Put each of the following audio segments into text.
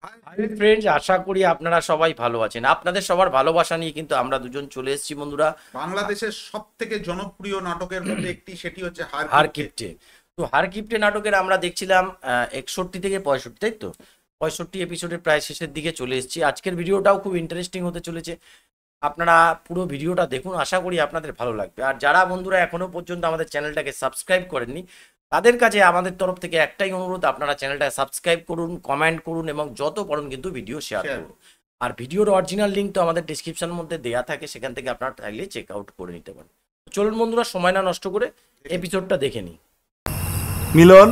Hi friends, আশা করি আপনারা সবাই ভালো আছেন। আপনাদের সবার ভালোবাসা নিয়ে কিন্তু আমরা দুজন চলে এসেছি বন্ধুরা বাংলাদেশের সব থেকে জনপ্রিয় নাটকের মধ্যে একটি, সেটি হচ্ছে হার হার কিপ্টে। কিপ্টে। তো হার কিপ্টে নাটকের আমরা দেখছিলাম 61 থেকে 65, তাই তো 65 এপিসোডের প্রায় শেষের দিকে চলে এসেছি। আজকের ভিডিওটাও খুব ইন্টারেস্টিং হতে চলেছে, আপনারা পুরো ভিডিওটা দেখুন, আশা করি আপনাদের ভালো লাগবে। আর যারা বন্ধুরা এখনো পর্যন্ত আমাদের চ্যানেলটাকে সাবস্ক্রাইব করেননি, তাদের কাছে আমাদের তরফ থেকে একটাই অনুরোধ, আপনারা চ্যানেলটাকে সাবস্ক্রাইব করুন, কমেন্ট করুন এবং যত পারেন কিন্তু ভিডিও শেয়ার করুন। আর ভিডিওর অরিজিনাল লিঙ্ক তো আমাদের ডিসক্রিপশনের মধ্যে দেওয়া থাকে, সেখান থেকে আপনারা চাইলে চেক আউট করে নিতে পারেন। চলুন বন্ধুরা, সময় না নষ্ট করে এপিসোডটা দেখে নিই। মিলন,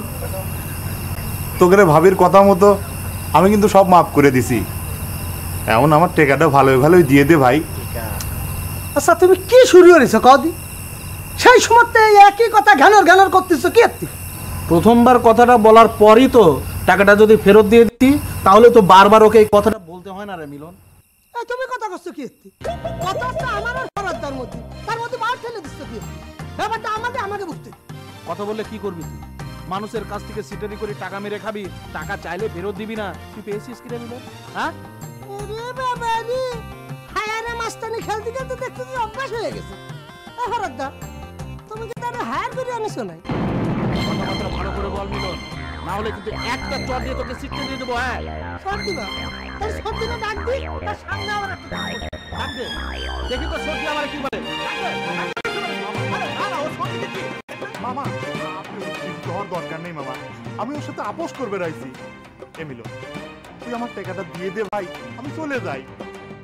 তোকে ভাবির কথা মতো আমি কিন্তু সব মাফ করে দিছি। এমন আমার টেকাটা ভালোই ভালোই দিয়ে দে ভাই। আচ্ছা, তুমি কি শুরু করেছো কদি? সেই সময়তে একই কথা ঘ্যানর ঘ্যানর করতেছো কি এত্তি? প্রথমবার কথাটা বলার পরই তো টাকাটা যদি ফেরত দিয়ে দিতি, তাহলে তো বারবার ওকে এই কথাটা বলতে হয় না রে মিলন। এই তুমি কথা করছো কি এত্তি? কথা হচ্ছে আমার আর ফরাদ্দার মধ্যে, তার মধ্যে বার ঠেলে দিচ্ছ কি? ব্যাপারটা আমাকে বুঝতে। কথা বললে কি করবি তুই? মানুষের কাছ থেকে সিটারি করে টাকা মেরে খাবি, টাকা চাইলে ফেরত দিবি না। তুই পেয়েছিস কি রে মিলন? হ্যাঁ, ওরে বাবা রে, হায়ারে মাস্তানি খেলতে খেলতে দেখতেছি অভ্যাস হয়ে গেছে। এ ফরাদ্দা, তুমি কি তার হায়ার করে আনিছো নাই? কথাবার্তা ভালো করে বল মিলন, না হলে কিন্তু একটা চট দিয়ে তোকে সিটকে দিয়ে দেবো। হ্যাঁ, সব দিবা, তাহলে সব দিনে ডাক দি, তার সামনে আবার একটা ডাক দি। ডাক দে, দেখি তো সত্যি আমার কি বলে। ডাক দে, ডাক দে। আরে না না, ও সত্যি দেখি। মামা, তোর দরকার নেই মামা, আমি ওর সাথে আপোষ করবে রাইছি। এ মিলন, তুই আমার টাকাটা দিয়ে দে ভাই, আমি চলে যাই।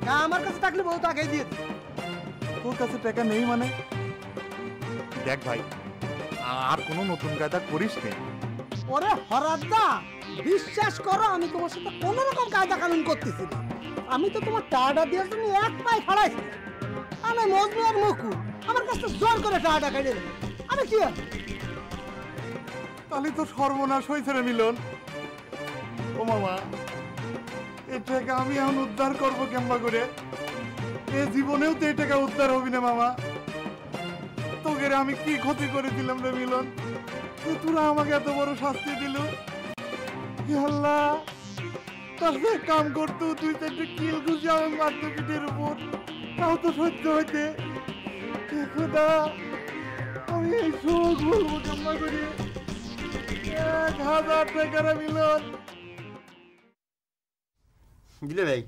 না, আমার কাছে থাকলে বহুত আগেই দিয়ে দিই। তোর কাছে টাকা নেই মানে? দেখ ভাই, আর কোনো নতুন কায়দা করিস নে। ওরে হরাদ্দা, বিশ্বাস করো আমি তোমার সাথে কোনো রকম কায়দা কানুন করতেছি না। আমি তো তোমার টাকাটা দেওয়ার জন্য এক পায়ে খাড়াইছি। আমি মজনু আর মুকু আমার কাছে জোর করে টাকাটা কেটে দেবে। আমি কি আর? তাহলে তো সর্বনাশ হয়েছে রে মিলন। ও মামা, এই টাকা আমি এখন উদ্ধার করবো কেমবা করে? এ জীবনেও তো এই টাকা উদ্ধার হবি না মামা। তোকে আমি কি ক্ষতি করে দিলাম রে মিলন, যে তোরা আমাকে এত বড় শাস্তি দিল? হে আল্লাহ, তাহলে কাম করতো তুই তো একটা কিল ঘুষি আমার মারতো পিঠের উপর, তাও তো সহ্য হইতে। হে খোদা, আমি এই শোক বলবো কেমবা করে? 1000 টাকা রে মিলন। বুঝলে ভাই,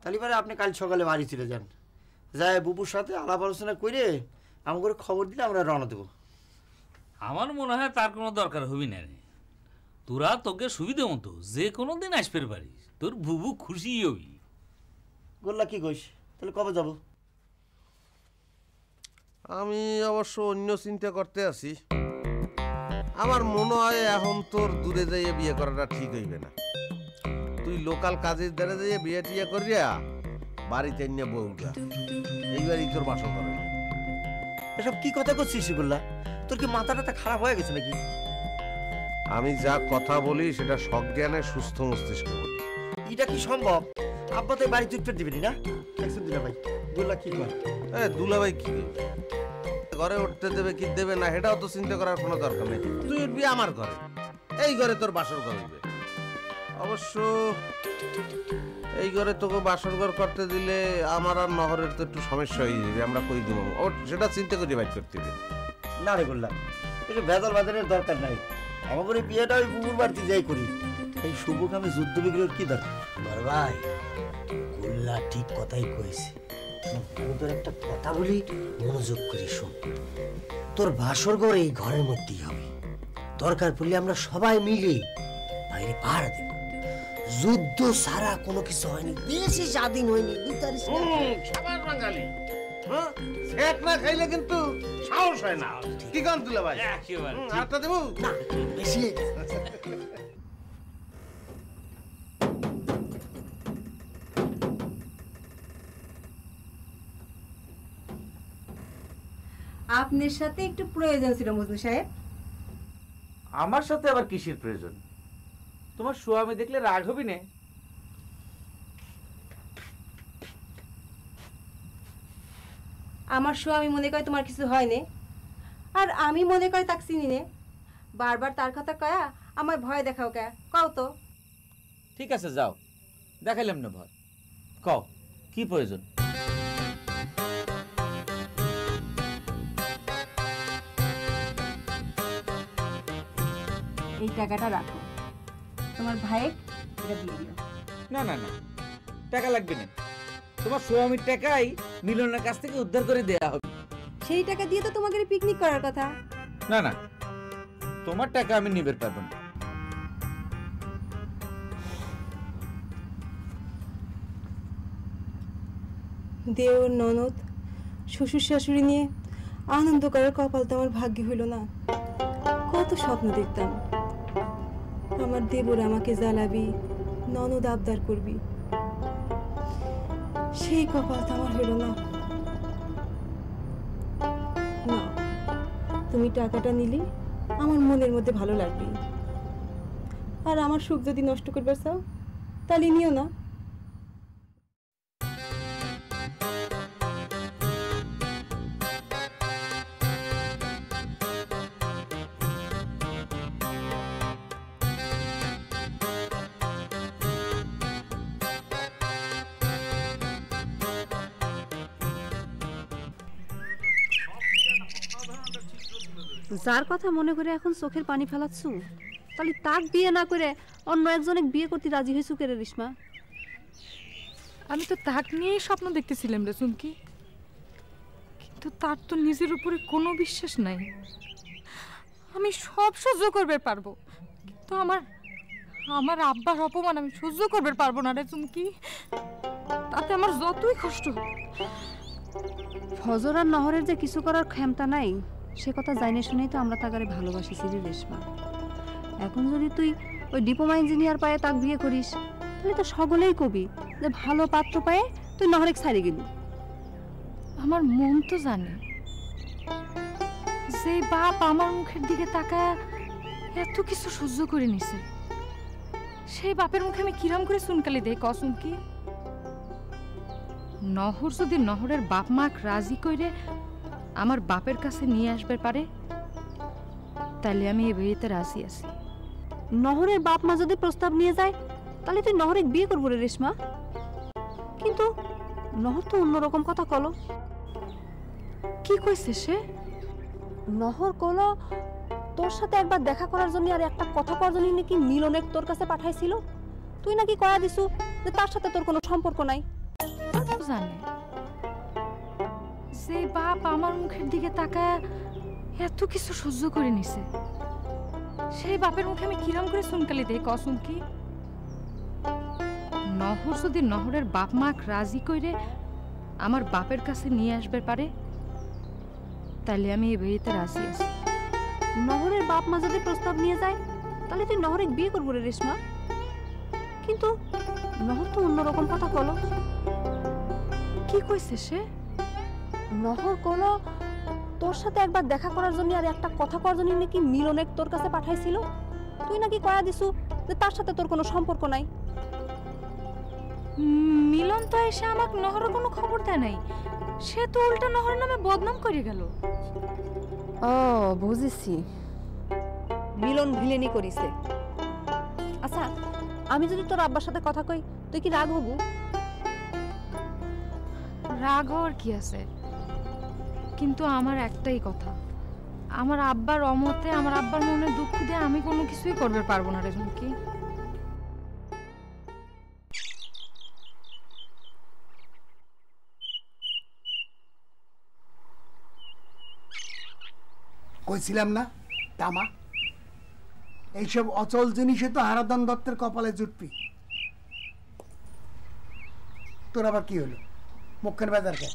তাহলে পরে আপনি কাল সকালে বাড়ি চলে যান, যাই বুবুর সাথে আলাপ আলোচনা করে আমাকে খবর দিলে আমরা রওনা দেবো। আমার মনে হয় তার কোনো দরকার হবি না রে। তোরা তোকে সুবিধে মতো যে কোনো দিন আসবে পারিস, তোর বুবু খুশি হবি। গোল্লা কি কইস, তাহলে কবে যাব? আমি অবশ্য অন্য চিন্তা করতে আছি। আমার মনে হয় এখন তোর দূরে যাইয়ে বিয়ে করাটা ঠিক হইবে না। তুই লোকাল কাজের দ্বারা যাইয়ে বিয়ে টিয়ে করিয়া বাড়িতে নিয়ে বউটা এইবারই তোর বাসা করে। এসব কি কথা করছিস গোল্লা? তোর কি মাথাটা খারাপ হয়ে গেছে নাকি? আমি যা কথা বলি সেটা সজ্ঞানে সুস্থ মস্তিষ্কে বলি। এটা কি সম্ভব? আব্বা তো বাড়ি চুপচাপ দিবি না? দেখছেন দিনা ভাই, গোল্লা কি কর? দুলাভাই কি ঘরে উঠতে দেবে কি দেবে না সেটাও তো চিন্তা করার কোনো দরকার নেই। তুই উঠবি আমার ঘরে, এই ঘরে তোর বাসর ঘর হইবে। অবশ্য এই ঘরে তোকে বাসর ঘর করতে দিলে আমার আর নহরের তো একটু সমস্যা হয়ে যাবে। আমরা কই দিব ও সেটা চিন্তা করে বাইর করতে হবে। না রে গোল্লা, একটু ভেজাল বাজারের দরকার নাই। আমাদের এই বিয়েটা ওই বুবুর বাড়িতে যাই করি। এই শুভ কামে যুদ্ধ বিগ্রহের কি দরকার? বড় ভাই, গোল্লা ঠিক কথাই কয়েছে। তোর একটা কথা বলি, মনোযোগ করে শোন। তোর বাসর ঘর এই ঘরের মধ্যেই হবে। দরকার পড়লে আমরা সবাই মিলে বাইরে পাহারা দেব। যুদ্ধ সারা কোনো কিছু হয়নি, বেশি স্বাধীন হয়নি। সাবাস বাঙালি, সেট না খাইলে কিন্তু সাহস হয় না। কি গান দুলাভাই? আরেকটা দেবো না, বেশি আপনার সাথে একটু প্রয়োজন ছিল মজনু সাহেব। আমার সাথে আবার কিসের প্রয়োজন? তোমার স্বামী দেখলে রাগ হবি না? আমার স্বামী মনে করে তোমার কিছু হয় না, আর আমি মনে করি তাকে চিনি নে। বারবার তার কথা কয়া আমার ভয় দেখাও কে? কও তো। ঠিক আছে যাও, দেখাইলাম না ভয়। কও কি প্রয়োজন? এই টাকাটা রাখো, তোমার ভাইয়ের এটা দিয়ে দিও। না না না, টাকা লাগবে না। তোমার স্বামীর টাকাই মিলনের কাছ থেকে উদ্ধার করে দেয়া হবে। সেই টাকা দিয়ে তো তোমাকে পিকনিক করার কথা। না না, তোমার টাকা আমি নিবে পারবো না। দেওর ননদ শ্বশুর শাশুড়ি নিয়ে আনন্দ করার কপাল তো আমার ভাগ্যে হইল না। কত স্বপ্ন দেখতাম আমার দেবর আমাকে জ্বালাবি, ননদ আবদার করবি, সেই কপাল তো আমার হইল না। না, তুমি টাকাটা নিলে আমার মনের মধ্যে ভালো লাগবে, আর আমার সুখ যদি নষ্ট করবার চাও তাহলে নিও না। যার কথা মনে করে এখন চোখের পানি ফেলাচ্ছ, তাহলে তাক বিয়ে না করে অন্য একজনে বিয়ে করতে রাজি হয়েছু কে রে রেশমা? আমি তো তাক নিয়েই স্বপ্ন দেখতেছিলাম রে চুমকি, কিন্তু তার তো নিজের উপরে কোনো বিশ্বাস নাই। আমি সব সহ্য করবে পারবো, কিন্তু আমার আমার আব্বার অপমান আমি সহ্য করবে পারবো না রে চুমকি, তাতে আমার যতই কষ্ট। ফজর আর নহরের যে কিছু করার ক্ষমতা নাই সে কথা জানিয়ে শুনেই তো আমরা তাগারে ভালোবাসিছি রে রেশমা। এখন যদি তুই ওই ডিপ্লোমা ইঞ্জিনিয়ার পায়ে তাক বিয়ে করিস, তাহলে তো সকলেই কবি যে ভালো পাত্র পায়ে তুই নহরেক ছাড়ি গেলি। আমার মন তো জানে যে বাপ আমার মুখের দিকে তাকায় এত কিছু সহ্য করে নিছে, সেই বাপের মুখে আমি কিরাম করে চুনকালি দেই কসম কি? নহর যদি নহরের বাপ মাক রাজি কইরে আমার বাপের কাছে নিয়ে আসবে পারে, তাহলে আমি এই বিয়েতে রাজি আছি। নহরের বাপ মা যদি প্রস্তাব নিয়ে যায় তাহলে তুই নহরেক বিয়ে করবো রে রেশমা। কিন্তু নহর তো অন্যরকম কথা কলো। কি কইছে সে? নহর কলো তোর সাথে একবার দেখা করার জন্য আর একটা কথা করার জন্য নাকি মিলনের তোর কাছে পাঠাইছিল। তুই নাকি কয়া দিছু যে তার সাথে তোর কোনো সম্পর্ক নাই। জানে যে বাপ আমার মুখের দিকে তাকায় এত কিছু সহ্য করে নিছে, সেই বাপের মুখে আমি কিরাম করে চুনকালি দেই কসম কি? নহর যদি নহরের বাপ মাক রাজি কইরে আমার বাপের কাছে নিয়ে আসবে পারে, তাহলে আমি এই বিয়েতে রাজি আছি। নহরের বাপ মা যদি প্রস্তাব নিয়ে যায় তাহলে তুই নহরেক বিয়ে করবো রে রেশমা। কিন্তু নহর তো অন্যরকম কথা কলো। কি কইছে সে? নহর কলো তোর সাথে একবার দেখা করার জন্য আর একটা কথা করার জন্য নাকি মিলনের তোর কাছে পাঠাইছিল। তুই নাকি কয়া দিছু যে তার সাথে তোর কোনো সম্পর্ক নাই। মিলন তো এসে আমাকে নহরের কোনো খবর দেয় নাই, সে তো উল্টা নহরের নামে বদনাম করে গেল। ও বুঝেছি, মিলন ভিলেনি করিছে। আচ্ছা, আমি যদি তোর আব্বার সাথে কথা কই তুই কি রাগ হবু? রাগ হওয়ার কি আছে, কিন্তু আমার একটাই কথা, আমার আব্বার অমতে আমার আব্বার মনে দুঃখ দিয়ে আমি কোনো কিছুই করবে পারবো না রে ঝুমকি। কইছিলাম না তামা, এইসব অচল জিনিসে তো হারাধন দত্তের কপালে জুটবি। তোর আবার কি হলো, মুখের বাজার কে?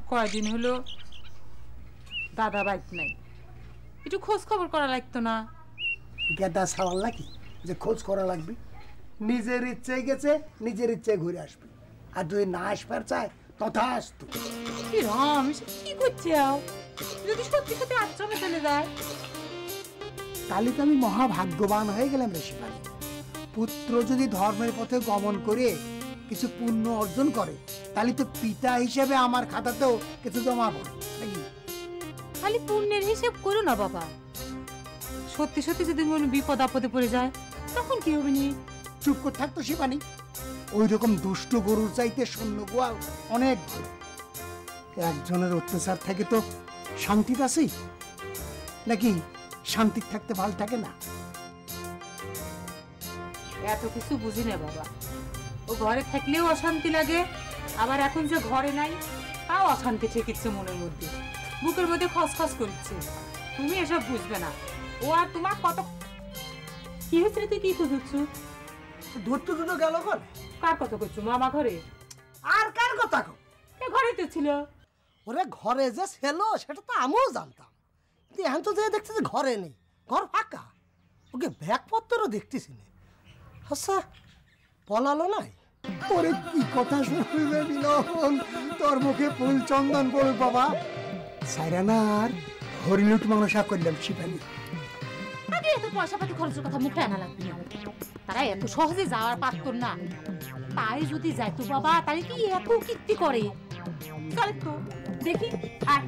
কয়দিন হলো দাদা বাইক নাই, একটু খোঁজ খবর করা লাগতো না? গেদা সাওয়াল নাকি যে খোঁজ করা লাগবে? নিজের ইচ্ছায় গেছে, নিজের ইচ্ছায় ঘুরে আসবে, আর যদি না আসবার চায় তথা আসতো। কি রাম, কি করছে? যদি সত্যি সত্যি আশ্রমে চলে যায় তাহলে তো আমি মহাভাগ্যবান হয়ে গেলাম রে শিবানী। পুত্র যদি ধর্মের পথে গমন করে কিছু পুণ্য অর্জন করে, তাহলে তো পিতা হিসেবে আমার খাতাতেও কিছু জমা পড়ে নাকি? খালি পুণ্যের হিসেব করো না বাবা, সত্যি সত্যি যদি কোনো বিপদ আপদে পড়ে যায় তখন কি হবে নি? চুপ করে থাকতো শিবানী। ওই রকম দুষ্ট গরুর চাইতে শূন্য গোয়াল অনেক ভালো। একজনের অত্যাচার থেকে তো শান্তিতে আছি, নাকি শান্তি থাকতে ভালো থাকে না? এত কিছু বুঝি না বাবা। ও ঘরে থাকলেও অশান্তি লাগে, আবার এখন যে ঘরে নাই তাও অশান্তি ঠেকেছে মনের মধ্যে, বুকের মধ্যে খসখস করছে। তুমি এসব বুঝবে না। ও আর তোমার কত কি হয়েছে রে? তুই কি খুঁজছো? ধরতে দুটো গেল ঘরে। কার কথা করছো? মামা ঘরে? আর কার কথা কও? ঘরে তো ছিল। ওরে ঘরে যে ছিল সেটা তো আমিও জানতাম, কিন্তু এখন তো যে দেখতেছি ঘরে নেই, ঘর ফাঁকা। ওকে ব্যাগপত্রও দেখতেছি না। আচ্ছা পলালো নাই? ওরে কি কথা শুনবে মিলন, তোর মুখে ফুল চন্দন পড়ে বাবা। সাইরানার হরিলুট মানসা করলাম শিবানী। আগে এত পয়সা পাতি খরচের কথা মুখে আনা লাগবে না। তারা এত সহজে যাওয়ার পারতো না। তাই যদি যাইতো বাবা, তাহলে কি এত কীর্তি করে? চল তো দেখি। আর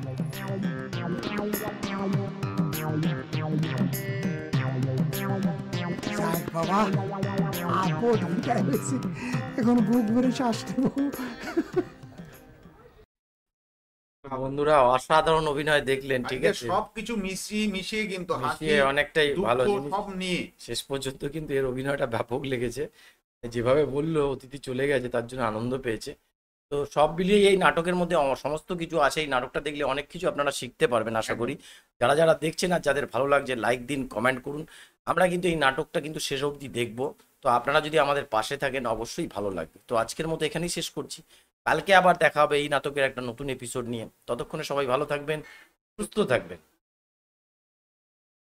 বাবা আপদ বিদায় হয়েছে, এখন বুক ভরে শ্বাস নেব। বন্ধুরা অসাধারণ অভিনয় দেখলেন, ঠিক আছে? সবকিছু মিশিয়ে কিন্তু মিশিয়ে অনেকটাই ভালো জিনিস। সব নিয়ে শেষ পর্যন্ত কিন্তু এর অভিনয়টা ব্যাপক লেগেছে। যেভাবে বললো অতিথি চলে গেছে তার জন্য আনন্দ পেয়েছে। তো সব মিলিয়ে এই নাটকের মধ্যে সমস্ত কিছু আছে। এই নাটকটা দেখলে অনেক কিছু আপনারা শিখতে পারবেন আশা করি। যারা যারা দেখছেন আর যাদের ভালো লাগছে লাইক দিন, কমেন্ট করুন। আমরা কিন্তু এই নাটকটা কিন্তু শেষ অবধি দেখবো। তো আপনারা যদি আমাদের পাশে থাকেন অবশ্যই ভালো লাগবে। তো আজকের মতো এখানেই শেষ করছি। কালকে আবার দেখা হবে এই নাটকের একটা নতুন এপিসোড নিয়ে। ততক্ষণে সবাই ভালো থাকবেন, সুস্থ থাকবেন।